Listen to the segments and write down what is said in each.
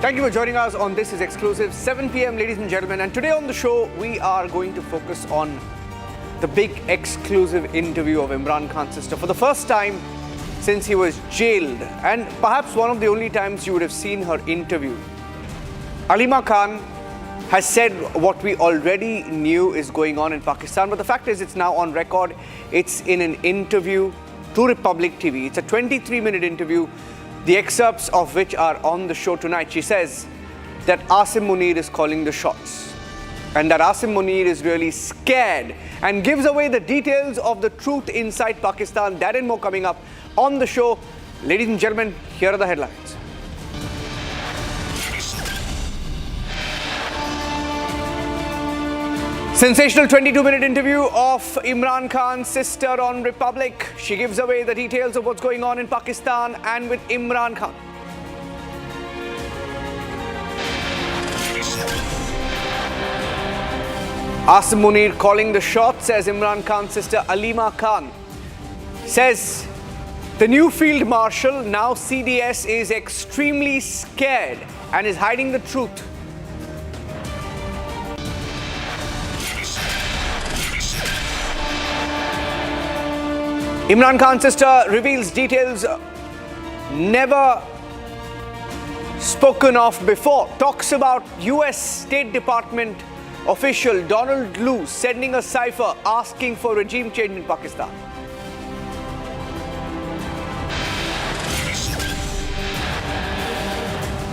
Thank you for joining us on This Is Exclusive, 7 p.m. ladies and gentlemen. And today on the show, we are going to focus on the big exclusive interview of Imran Khan's sister for the first time since he was jailed, and perhaps one of the only times you would have seen her interview. Aleema Khan has said what we already knew is going on in Pakistan, but the fact is it's now on record. It's in an interview to Republic TV. It's a 23-minute interview, the excerpts of which are on the show tonight. She says that Asim Munir is calling the shots and that Asim Munir is really scared, and gives away the details of the truth inside Pakistan. That and more coming up on the show. Ladies and gentlemen, here are the headlines. Sensational 22-minute interview of Imran Khan's sister on Republic. She gives away the details of what's going on in Pakistan and with Imran Khan. Asim Munir calling the shots, says Imran Khan's sister Aleema Khan. Says the new field marshal, now CDS, is extremely scared and is hiding the truth. Imran Khan's sister reveals details never spoken of before. Talks about US State Department official Donald Lu sending a cipher asking for regime change in Pakistan.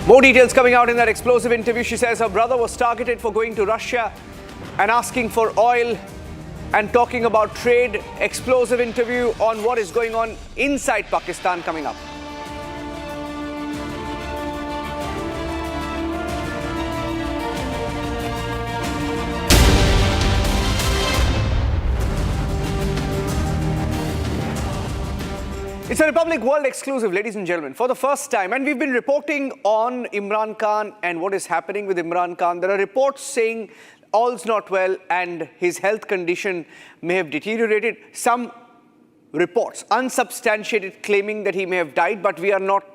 More details coming out in that explosive interview. She says her brother was targeted for going to Russia and asking for oil and talking about trade. Explosive interview on what is going on inside Pakistan coming up. It's a Republic World exclusive, ladies and gentlemen, for the first time. And we've been reporting on Imran Khan and what is happening with Imran Khan. There are reports saying all's not well and his health condition may have deteriorated. Some reports, unsubstantiated, claiming that he may have died, but we are not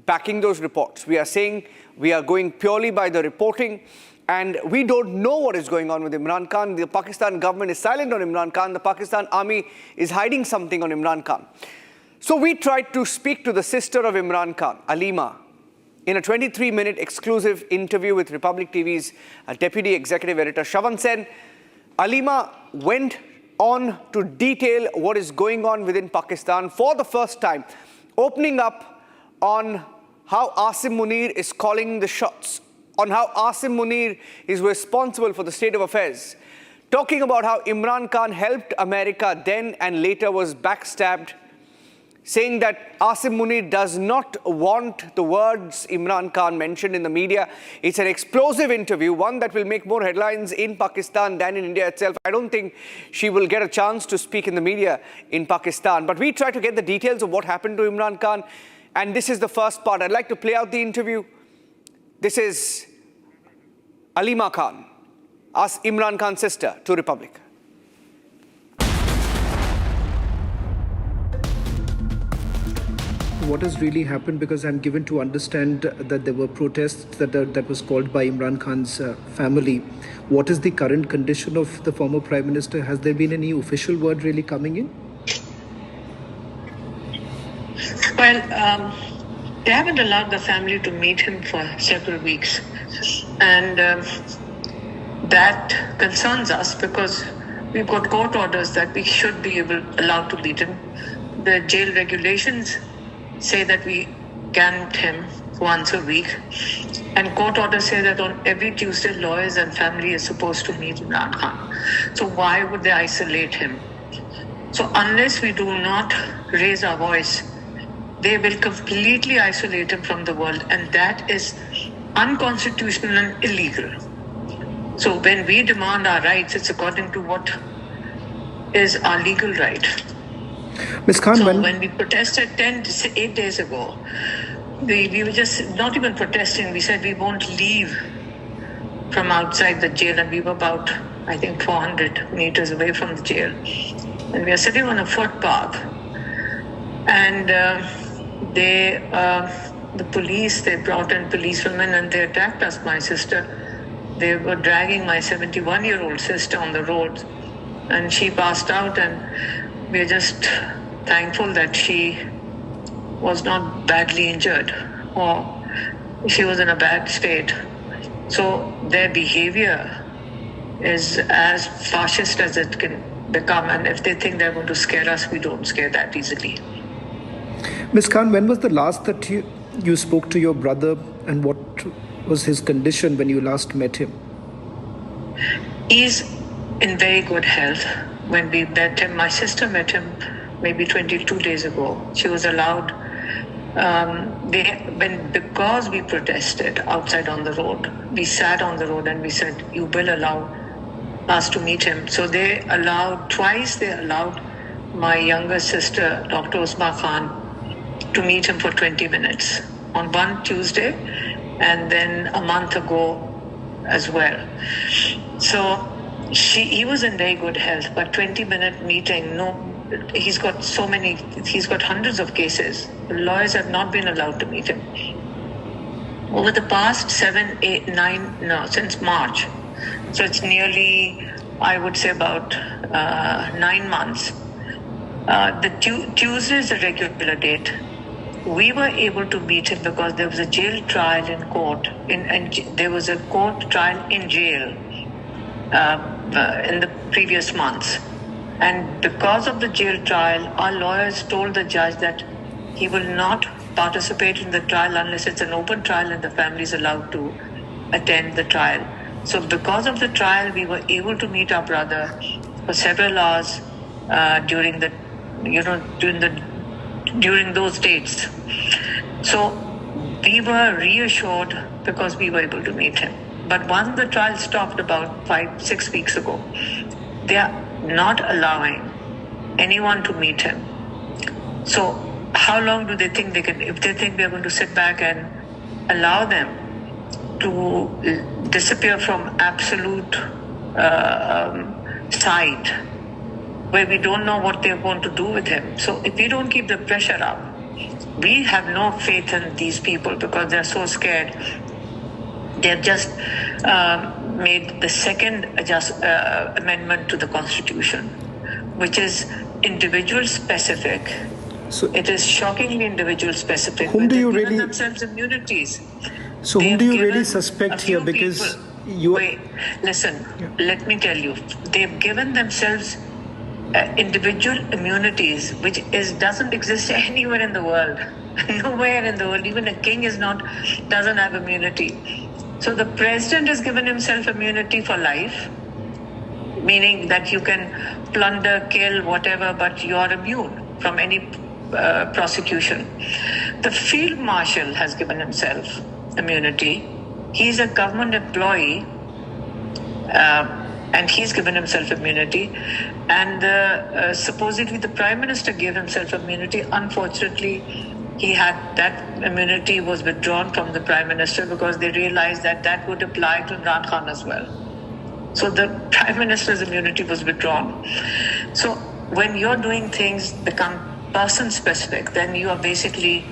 backing those reports. We are saying we are going purely by the reporting, and we don't know what is going on with Imran Khan. The Pakistan government is silent on Imran Khan. The Pakistan army is hiding something on Imran Khan. So we tried to speak to the sister of Imran Khan, Aleema, in a 23-minute exclusive interview with Republic TV's Deputy Executive Editor Shravan Sen. Aleema went on to detail what is going on within Pakistan for the first time, opening up on how Asim Munir is calling the shots, on how Asim Munir is responsible for the state of affairs, talking about how Imran Khan helped America then and later was backstabbed, saying that Asim Munir does not want the words Imran Khan mentioned in the media. It's an explosive interview, one that will make more headlines in Pakistan than in India itself. I don't think she will get a chance to speak in the media in Pakistan. But we try to get the details of what happened to Imran Khan. And this is the first part. I'd like to play out the interview. This is Aleema Khan, Imran Khan's sister, to Republic. What has really happened, because I'm given to understand that there were protests that was called by Imran Khan's family. What is the current condition of the former Prime Minister? Has there been any official word really coming in? Well, they haven't allowed the family to meet him for several weeks. And that concerns us because we've got court orders that we should be allowed to meet him. The jail regulations say that we can meet him once a week. And court orders say that on every Tuesday, lawyers and family is supposed to meet Imran Khan. So why would they isolate him? So unless we do not raise our voice, they will completely isolate him from the world. And that is unconstitutional and illegal. So when we demand our rights, it's according to what is our legal right. Ms. Khan, so when we protested 8 days ago, we were just not even protesting. We said we won't leave from outside the jail, and we were about, I think, 400 meters away from the jail. And we are sitting on a footpath, and they the police, they brought in policewomen and they attacked us, my sister. They were dragging my 71-year-old sister on the road, and she passed out, and we're just thankful that she was not badly injured or she was in a bad state. So their behavior is as fascist as it can become, and if they think they're going to scare us, we don't scare that easily. Ms. Khan, when was the last that you spoke to your brother, and what was his condition when you last met him? He's in very good health. When we met him, my sister met him maybe 22 days ago. She was allowed, because we protested outside on the road, we sat on the road and we said, you will allow us to meet him. So they allowed my younger sister, Dr. Aleema Khan, to meet him for 20 minutes on one Tuesday, and then a month ago as well. So he was in very good health, but 20-minute meeting, no, he's got hundreds of cases. The lawyers have not been allowed to meet him. Over the past since March, so it's nearly, I would say about 9 months. The Tuesday is a regular date. We were able to meet him because there was a jail trial in court. There was a court trial in jail in the previous months. And because of the jail trial, our lawyers told the judge that he will not participate in the trial unless it's an open trial and the family is allowed to attend the trial. So because of the trial, we were able to meet our brother for several hours during those dates. So we were reassured because we were able to meet him. But once the trial stopped about 5-6 weeks ago, they are not allowing anyone to meet him. So how long do they think they can, if they think we are going to sit back and allow them to disappear from absolute sight, where we don't know what they're going to do with him. So if we don't keep the pressure up, we have no faith in these people because they're so scared. They've just made the second amendment to the Constitution, which is individual specific. So it is shockingly individual specific. Whom do you really themselves immunities? So whom do you really suspect here? Because listen, let me tell you, they've given themselves individual immunities, which doesn't exist anywhere in the world. Nowhere in the world. Even a king doesn't have immunity. So the president has given himself immunity for life, meaning that you can plunder, kill, whatever, but you are immune from any prosecution. The field marshal has given himself immunity. He's a government employee, and he's given himself immunity. And supposedly the prime minister gave himself immunity. Unfortunately, that immunity was withdrawn from the prime minister because they realized that would apply to Imran Khan as well. So the prime minister's immunity was withdrawn. So when you're doing things become person specific, then you are basically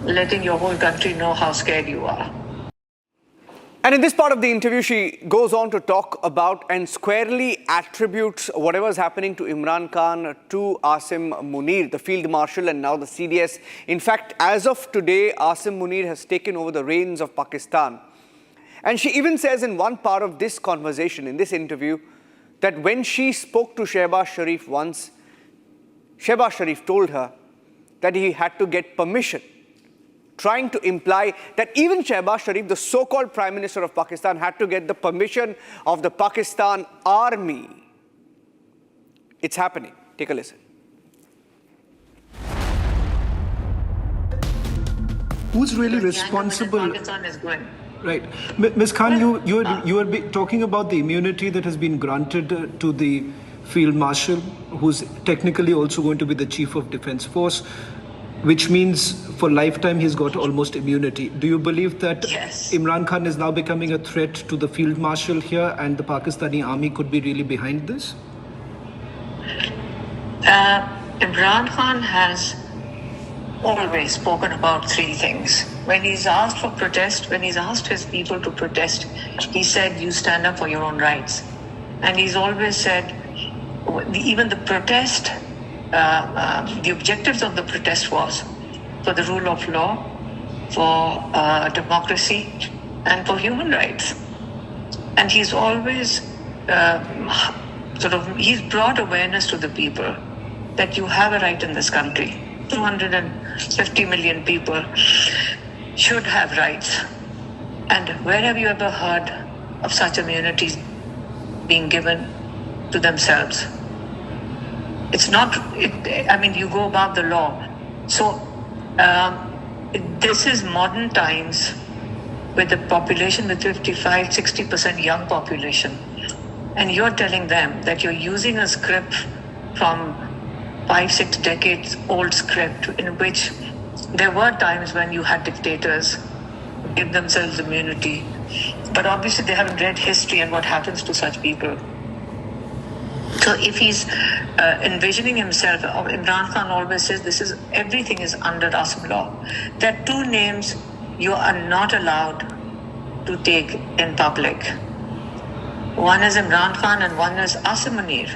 letting your whole country know how scared you are. And in this part of the interview, she goes on to talk about and squarely attributes whatever is happening to Imran Khan to Asim Munir, the field marshal and now the CDS. In fact, as of today, Asim Munir has taken over the reins of Pakistan. And she even says in one part of this conversation, in this interview, that when she spoke to Shehbaz Sharif once, Shehbaz Sharif told her that he had to get permission, trying to imply that even Shehbaz Sharif, the so-called Prime Minister of Pakistan, had to get the permission of the Pakistan army. It's happening. Take a listen. Who's really responsible? Pakistan is going. Right. Ms. Khan, you were talking about the immunity that has been granted to the Field Marshal, who's technically also going to be the Chief of Defence Force, which means for lifetime he's got almost immunity. Do you believe that Imran Khan is now becoming a threat to the Field Marshal here and the Pakistani army could be really behind this? Imran Khan has always spoken about three things. When he's asked for protest, when he's asked his people to protest, he said, you stand up for your own rights. And he's always said, even the protest, the objectives of the protest was for the rule of law, for democracy, and for human rights. And he's always he's brought awareness to the people that you have a right in this country. 250 million people should have rights. And where have you ever heard of such immunities being given to themselves? It's not, you go above the law. So this is modern times with the population with 55-60% young population. And you're telling them that you're using a script from 5-6 decades old script in which there were times when you had dictators give themselves immunity. But obviously they haven't read history and what happens to such people. So if he's envisioning himself, Imran Khan always says everything is under Asim law. There are two names you are not allowed to take in public. One is Imran Khan and one is Asim Munir.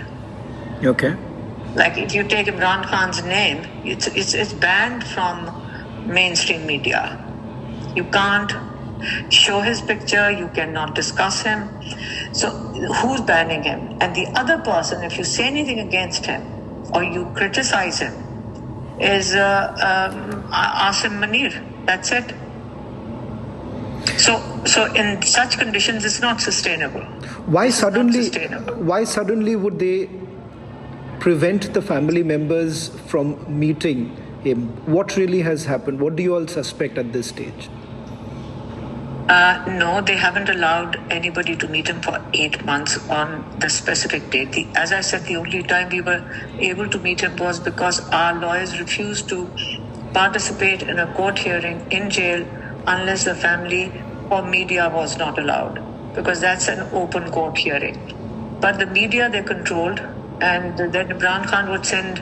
Okay. Like if you take Imran Khan's name, it's banned from mainstream media. You can't show his picture, you cannot discuss him. So who's banning him? And the other person, if you say anything against him or you criticize him, is Asim Munir. That's it. So in such conditions, it's not sustainable. Why suddenly would they prevent the family members from meeting him? What really has happened? What do you all suspect at this stage? No, they haven't allowed anybody to meet him for 8 months on the specific date. As I said, the only time we were able to meet him was because our lawyers refused to participate in a court hearing in jail unless the family or media was not allowed, because that's an open court hearing. But the media, they controlled, and then Imran Khan would send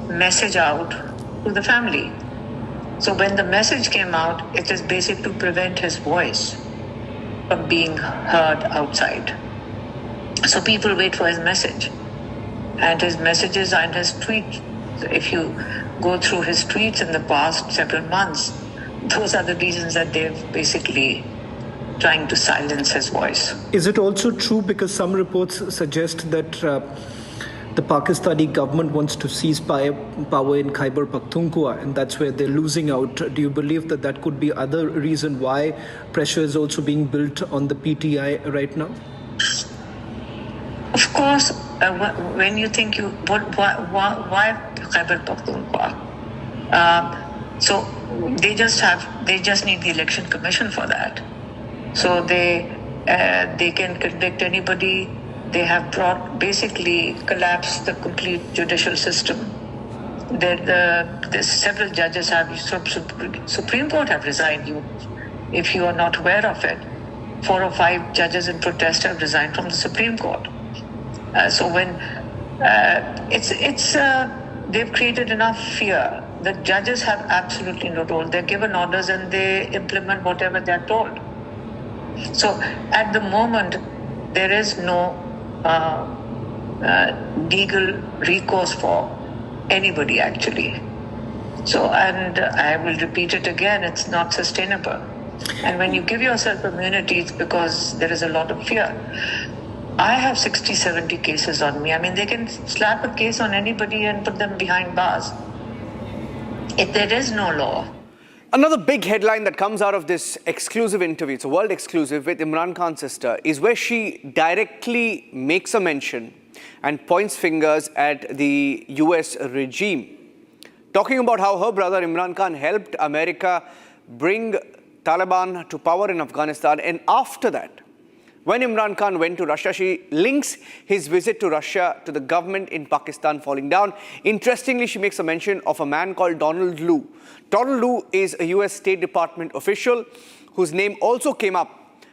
message out to the family. So when the message came out, it is basically to prevent his voice from being heard outside. So people wait for his message. And his messages and his tweets, if you go through his tweets in the past several months, those are the reasons that they've basically trying to silence his voice. Is it also true, because some reports suggest that the Pakistani government wants to seize power in Khyber Pakhtunkhwa, and that's where they're losing out? Do you believe that that could be other reason why pressure is also being built on the PTI right now? Of course, when you think why Khyber Pakhtunkhwa? So they just need the election commission for that. So they can convict anybody. They have basically collapsed the complete judicial system. Several judges Supreme Court have resigned. If you are not aware of it, 4 or 5 judges in protest have resigned from the Supreme Court. So when they've created enough fear. The judges have absolutely no role. They're given orders and they implement whatever they're told. So at the moment, there is no legal recourse for anybody actually. So, and I will repeat it again, it's not sustainable. And when you give yourself immunity, it's because there is a lot of fear. I have 60-70 cases on me. I mean, they can slap a case on anybody and put them behind bars. If there is no law. Another big headline that comes out of this exclusive interview, it's a world exclusive with Imran Khan's sister, is where she directly makes a mention and points fingers at the US regime, talking about how her brother Imran Khan helped America bring Taliban to power in Afghanistan. And after that, when Imran Khan went to Russia, she links his visit to Russia to the government in Pakistan falling down. Interestingly, she makes a mention of a man called Donald Lu. Donald Lu is a US State Department official whose name also came up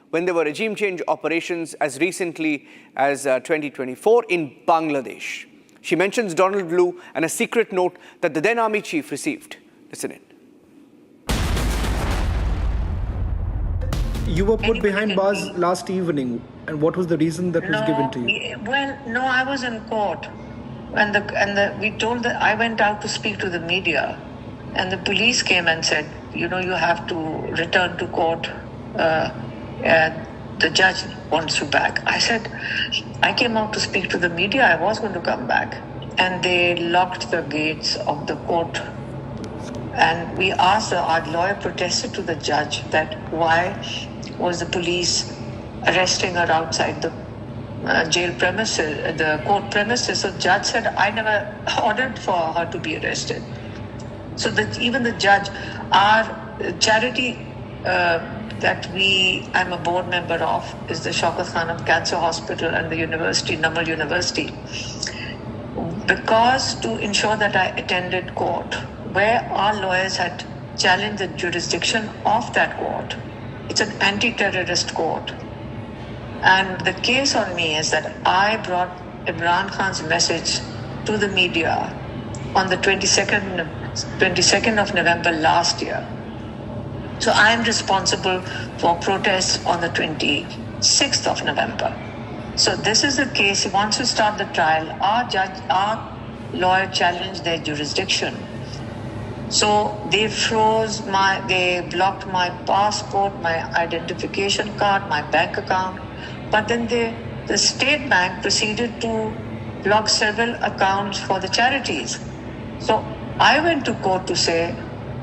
when there were regime change operations as recently as 2024 in Bangladesh. She mentions Donald Lu and a secret note that the then army chief received. Listen in. You were put behind bars last evening, and what was the reason that was given to you? Well, no, I was in court, and we told that I went out to speak to the media, and the police came and said, you have to return to court. The judge wants you back. I said, I came out to speak to the media. I was going to come back, and they locked the gates of the court. And we asked, our lawyer protested to the judge that why was the police arresting her outside the jail premises, the court premises. So the judge said, I never ordered for her to be arrested. So that even the judge, our charity that I'm a board member of is the Shaukat Khanam Cancer Hospital and the University, Namal University. Because to ensure that I attended court, where our lawyers had challenged the jurisdiction of that court. It's an anti-terrorist court. And the case on me is that I brought Imran Khan's message to the media on the 22nd of November last year. So I am responsible for protests on the 26th of November. So this is the case. He wants to start the trial. Our lawyer challenged their jurisdiction. So they they blocked my passport, my identification card, my bank account. But then the state bank proceeded to block several accounts for the charities. So I went to court to say,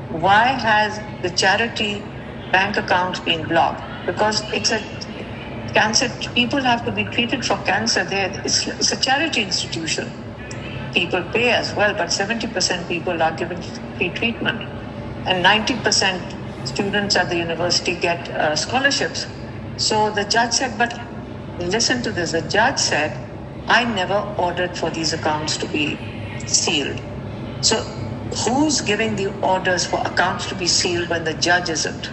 why has the charity bank accounts been blocked? Because it's a cancer, people have to be treated for cancer there. It's a charity institution. People pay as well, but 70% people are given free treatment. And 90% students at the university get scholarships. So the judge said, but listen to this, the judge said, I never ordered for these accounts to be sealed. So who's giving the orders for accounts to be sealed when the judge isn't?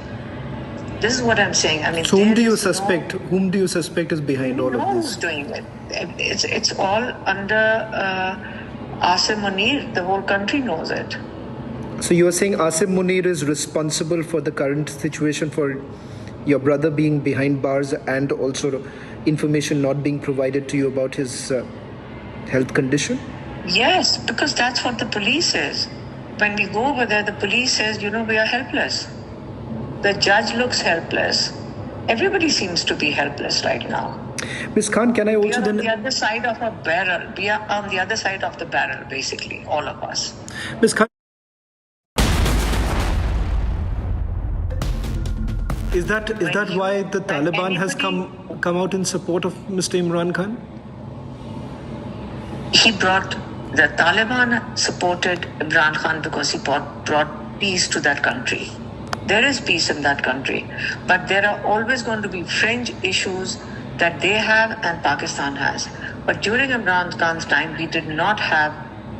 This is what I'm saying. I mean, so whom do you suspect? Whom do you suspect is behind all of this? Who's doing it? It's all under Asim Munir. The whole country knows it. So you are saying Asim Munir is responsible for the current situation, for your brother being behind bars and also information not being provided to you about his health condition? Yes, because that's what the police says. When we go over there, the police says, we are helpless. The judge looks helpless. Everybody seems to be helpless right now. Ms. Khan, can I also then... We are on the other side of a barrel. We are on the other side of the barrel, basically, all of us. Ms. Khan, is that why the Taliban has come out in support of Mr. Imran Khan? The Taliban supported Imran Khan because he brought peace to that country. There is peace in that country, but there are always going to be fringe issues that they have and Pakistan has. But during Imran Khan's time,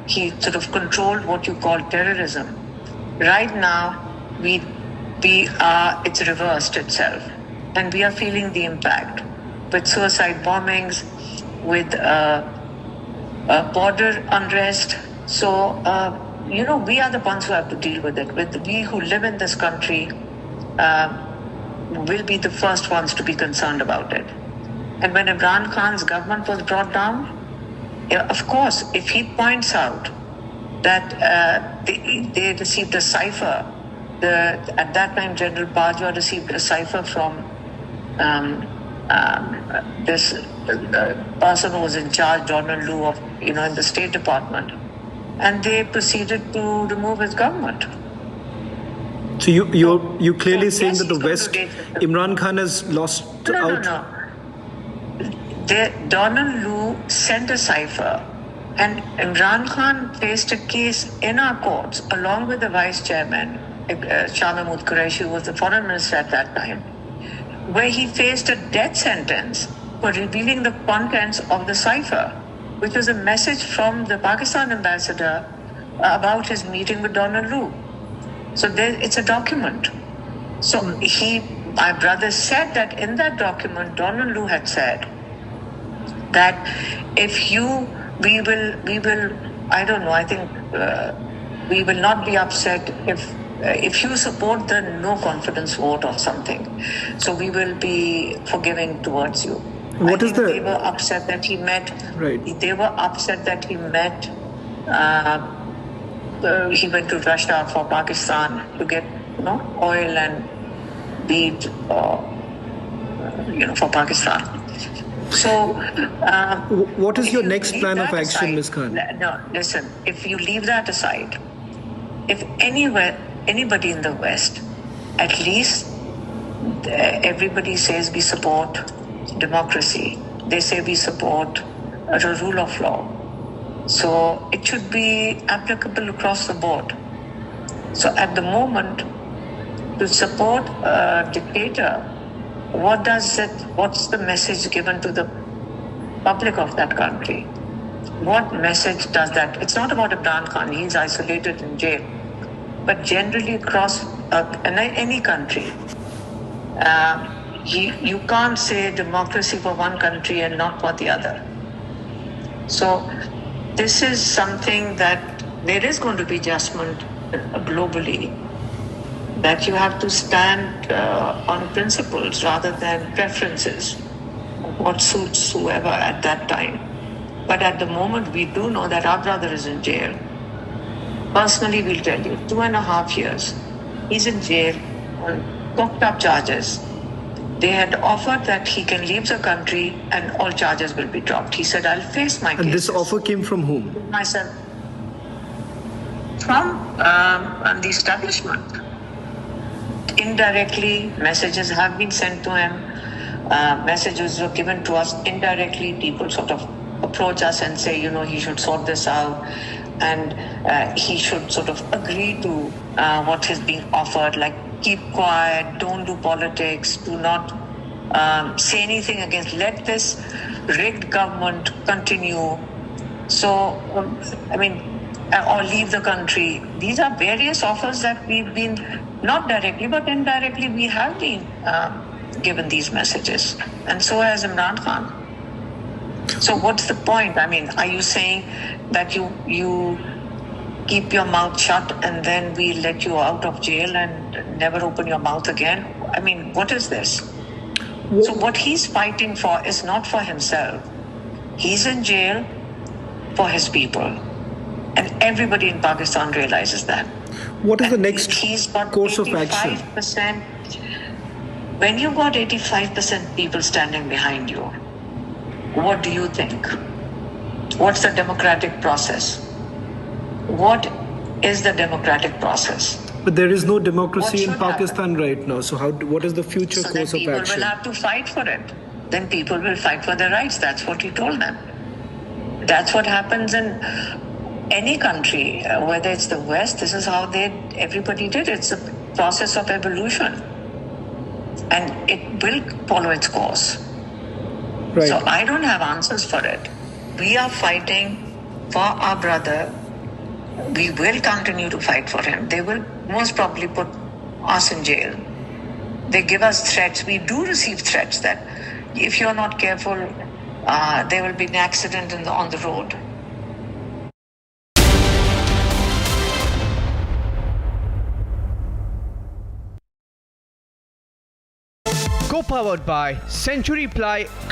he sort of controlled what you call terrorism. Right now, it's reversed itself, and we are feeling the impact with suicide bombings, with border unrest. So, we are the ones who have to deal with it. We who live in this country will be the first ones to be concerned about it. And when Imran Khan's government was brought down, of course, if he points out that they received a cipher, at that time General Bajwa received a cipher from this person who was in charge, Donald Lu, of in the State Department, and they proceeded to remove his government. So you clearly saying that the West, Imran Khan has lost out? No. Donald Lu sent a cipher, and Imran Khan faced a case in our courts along with the vice chairman, Shah Mahmood Qureshi, who was the foreign minister at that time, where he faced a death sentence for revealing the contents of the cipher, which was a message from the Pakistan ambassador about his meeting with Donald Lu. So it's a document. So my brother said that in that document, Donald Lu had said that we will, I don't know, I think we will not be upset if you support the no confidence vote or something. So we will be forgiving towards you. What is the? They were upset that he met. Right. They were upset that he met. He went to Russia for Pakistan to get oil and wheat, for Pakistan. So, what is your next plan of action, Ms. Khan? No, listen. If you leave that aside, if anybody in the West, at least everybody says we support democracy. They say we support the rule of law. So it should be applicable across the board. So at the moment, to support a dictator, what's the message given to the public of that country? What message does that? It's not about Imran Khan, he's isolated in jail. But generally across any country, you can't say democracy for one country and not for the other. So this is something that there is going to be adjustment globally, that you have to stand on principles rather than preferences, what suits whoever at that time. But at the moment, we do know that our brother is in jail. Personally, we'll tell you, 2.5 years. He's in jail on cooked up charges. They had offered that he can leave the country and all charges will be dropped. He said, I'll face my case. And this offer came from whom? Myself. From the establishment. Indirectly, messages have been sent to him. Messages were given to us indirectly. People sort of approach us and say, he should sort this out. And he should sort of agree to what is being offered, like keep quiet, don't do politics, do not say anything against, let this rigged government continue. So, or leave the country. These are various offers that we've been, not directly, but indirectly, we have been given these messages. And so has Imran Khan. So what's the point? Are you saying that you keep your mouth shut and then we let you out of jail and never open your mouth again? What is this? So what he's fighting for is not for himself. He's in jail for his people. And everybody in Pakistan realizes that. What is the next course of 85%, action? When you've got 85% people standing behind you, what do you think? What's the democratic process? What is the democratic process? But there is no democracy in Pakistan right now. So what is the future course of action? People will have to fight for it. Then people will fight for their rights. That's what he told them. That's what happens in any country, whether it's the West. This is how everybody did it. It's a process of evolution. And it will follow its course. Right. So I don't have answers for it. We are fighting for our brother. We will continue to fight for him. They will most probably put us in jail. They give us threats. We do receive threats that if you're not careful, there will be an accident on the road. Co-powered by Century Ply Club